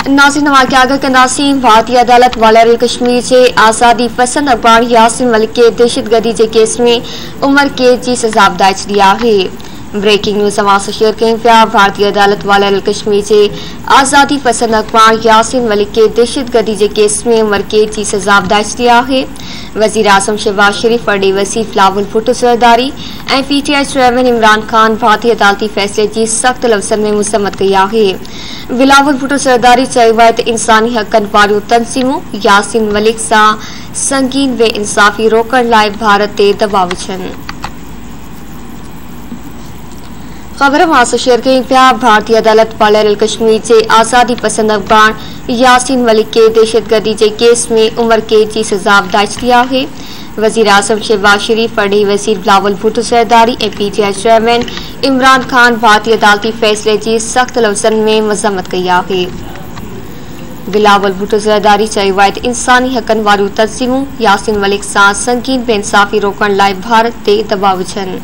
नाज़रीन नवाके आगे के नासीम भारतीय अदालत वाले कश्मीर से आज़ादी पसंद अखबार यासिन मलिक के दहशतगर्दी के केस में उम्र कैद की सजा दायर दिया है। ब्रेकिंग न्यूज समाज शेयर करें पिया भारतीय अदालत वाले कश्मीर से आज़ादी पसंद अखबार यासिन मलिक के दहशतगर्दी के केस में उम्र कैद की सजा दायर दिया है। वज़ीर आज़म शहबाज शरीफ वॾे वसीफ़ बिलावल भुट्टो सरदारी ऐं PTI चेयरमैन इमरान खान भारतीय अदालती फैसले की सख्त लफ़्ज़नि में मुसम्मत कई है। बिलावल भुट्टो सरदारी चयो आहे त इंसानी हक़नि वारियूं तंज़ीमूं यासिन मलिक सां संगीन बेइंसाफ़ी रोकण लाइ भारत ते दबाव विझनि। खबर मां शेयर करें पिया भारतीय अदालत वाले कश्मीर से आज़ादी पसंद अखबार यासिन मलिक के दहशतगर्दी के केस में उम्र कैद की सजा दायर दिया है। वज़ीर आज़म शहबाज शरीफ वॾे वज़ीर बिलावल भुट्टो सरदारी ऐं PTI चेयरमैन इमरान खान भारतीय अदालती फैसले की सख्त लफ़्ज़नि में मज़म्मत कई है। बिलावल भुट्टो सरदारी चयो आहे त इंसानी हक़नि वारियूं तंज़ीमूं यासिन मलिक सां संगीन बेइंसाफ़ी रोकण लाइ भारत ते दबाव विझनि।